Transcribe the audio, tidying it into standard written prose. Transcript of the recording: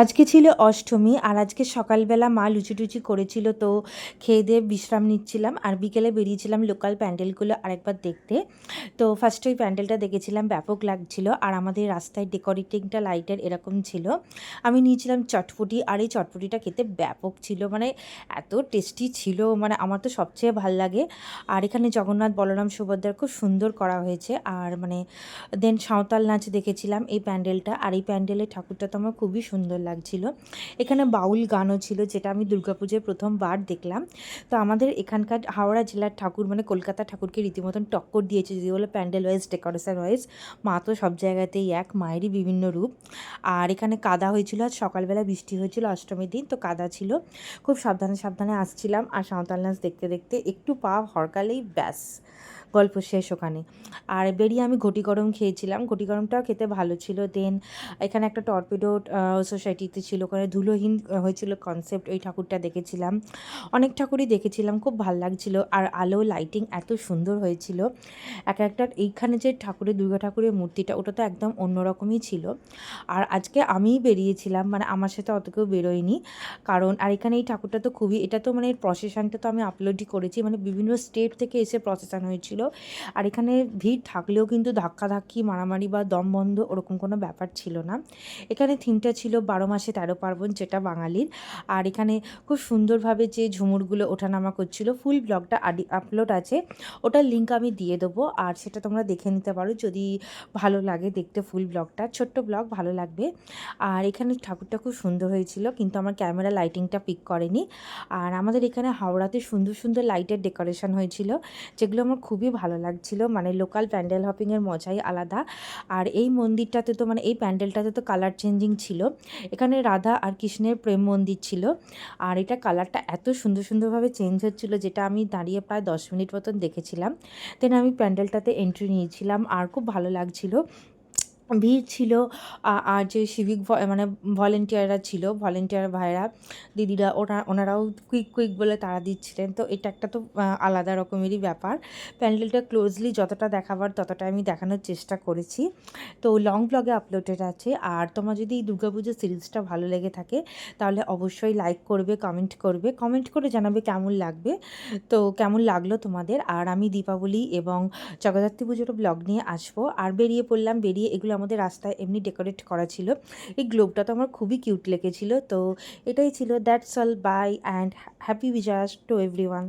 আজকে ছিল অষ্টমী আর আজকে সকালবেলা মা লুচি-টুচি করেছিল, তো খেয়ে দিয়ে বিশ্রাম নিচ্ছিলাম আর বিকেলে বেরিয়েছিলাম লোকাল প্যান্ডেলগুলো আরেকবার দেখতে। তো ফার্স্টে ওই প্যান্ডেলটা দেখেছিলাম, ব্যাপক লাগছিল আর আমাদের রাস্তায় ডেকোরেটিংটা লাইটের এরকম ছিল। আমি নিয়েছিলাম চটপটি আর এই চটপটিটা খেতে ব্যাপক ছিল, মানে এত টেস্টি ছিল, মানে আমার তো সবচেয়ে ভাল লাগে। আর এখানে জগন্নাথ, বলরাম, সুভদ্রার খুব সুন্দর করা হয়েছে। আর মানে দেন সাঁওতাল নাচ দেখেছিলাম এই প্যান্ডেলটা, আর এই প্যান্ডেলের ঠাকুরটা তো আমার খুবই সুন্দর লাগছিল। এখানে বাউল গানও ছিল, যেটা আমি দুর্গাপুজোয় প্রথমবার দেখলাম। তো আমাদের এখানকার হাওড়া জেলার ঠাকুর মানে কলকাতা ঠাকুরকে রীতিমতন টক্কর দিয়েছে, যদি বলে প্যান্ডেল ওয়াইজ, ডেকোরেশন ওয়াইজ। মা তো সব জায়গাতেই এক, মায়েরই বিভিন্ন রূপ। আর এখানে কাদা হয়েছিল, আজ সকালবেলা বৃষ্টি হয়েছিল অষ্টমীর দিন, তো কাদা ছিল। খুব সাবধানে সাবধানে আসছিলাম আর সাঁওতাল নাচ দেখতে দেখতে একটু পা হরকালেই ব্যাস গল্প শেষ ওখানে। আর বেরিয়ে আমি ঘটি গরম খেয়েছিলাম, ঘটি গরমটাও খেতে ভালো ছিল। দেন এখানে একটা টর্পিডো সোসাইটিতে ছিল, ওখানে ধুলোহীন হয়েছিল কনসেপ্ট, ওই ঠাকুরটা দেখেছিলাম। অনেক ঠাকুরই দেখেছিলাম, খুব ভাল লাগছিল। আর আলো লাইটিং এত সুন্দর হয়েছিল এক একটা। এইখানে যে ঠাকুরের, দুর্গা ঠাকুরের মূর্তিটা, ওটা তো একদম অন্যরকমই ছিল। আর আজকে আমিই বেরিয়েছিলাম, মানে আমার সাথে অত কেউ বেরোয়নি, কারণ আর এখানে এই ঠাকুরটা তো খুবই, এটা তো মানে প্রসেশনটা তো আমি আপলোডই করেছি, মানে বিভিন্ন স্টেট থেকে এসে প্রসেশন হয়েছিল। আর এখানে ভিড় থাকলেও কিন্তু ধাক্কাধাক্কি, মারামারি বা দম বন্ধ ওরকম কোনো ব্যাপার ছিল না। এখানে থিমটা ছিল 12 মাসে 13 পার্বণ, যেটা বাঙালির। আর এখানে খুব সুন্দরভাবে যে ঝুমুরগুলো ওঠানামা করছিল, ফুল ব্লগটা আপলোড আছে, ওটার লিঙ্ক আমি দিয়ে দেবো, আর সেটা তোমরা দেখে নিতে পারো যদি ভালো লাগে দেখতে। ফুল ব্লগটা, ছোট্ট ব্লগ, ভালো লাগবে। আর এখানে ঠাকুরটা খুব সুন্দর হয়েছিল, কিন্তু আমার ক্যামেরা লাইটিংটা পিক করেনি। আর আমাদের এখানে হাওড়াতে সুন্দর সুন্দর লাইটের ডেকোরেশন হয়েছিল, যেগুলো আমার খুবই ভালো লাগছিল, মানে লোকাল প্যান্ডেল হপিংয়ের মজাই আলাদা। আর এই মন্দিরটাতে তো মানে এই প্যান্ডেলটাতে তো কালার চেঞ্জিং ছিল। এখানে রাধা আর কৃষ্ণের প্রেম মন্দির ছিল, আর এটা কালারটা এত সুন্দর সুন্দরভাবে চেঞ্জ হচ্ছিলো, যেটা আমি দাঁড়িয়ে প্রায় 10 মিনিট মতন দেখেছিলাম। দেন আমি প্যান্ডেলটাতে এন্ট্রি নিয়েছিলাম আর খুব ভালো লাগছিল। ভিড় ছিল। আর যে সিভিক মানে ভলেন্টিয়াররা ছিল, ভলেন্টিয়ার ভাইরা, দিদিরা, ওনারাও কুইক কুইক বলে তাড়া দিচ্ছিলেন। তো এটা একটা তো আলাদা রকমেরই ব্যাপার। প্যান্ডেলটা ক্লোজলি যতটা দেখাবার ততটা আমি দেখানোর চেষ্টা করেছি। তো লং ব্লগে আপলোডেড আছে। আর তোমার যদি এই দুর্গাপুজো সিরিজটা ভালো লেগে থাকে, তাহলে অবশ্যই লাইক করবে, কমেন্ট করে জানাবে কেমন লাগবে, তো কেমন লাগলো তোমাদের। আর আমি দীপাবলি এবং জগদ্ধাত্রী পুজোর ব্লগ নিয়ে আসবো। আর বেরিয়ে পড়লাম, বেরিয়ে এগুলো আমাদের রাস্তায় এমনি ডেকোরেট করা ছিল। এই গ্লোবটা তো আমার খুবই কিউট লেগেছিল। তো এটাই ছিল, that's all, bye and happy Bijoya to everyone.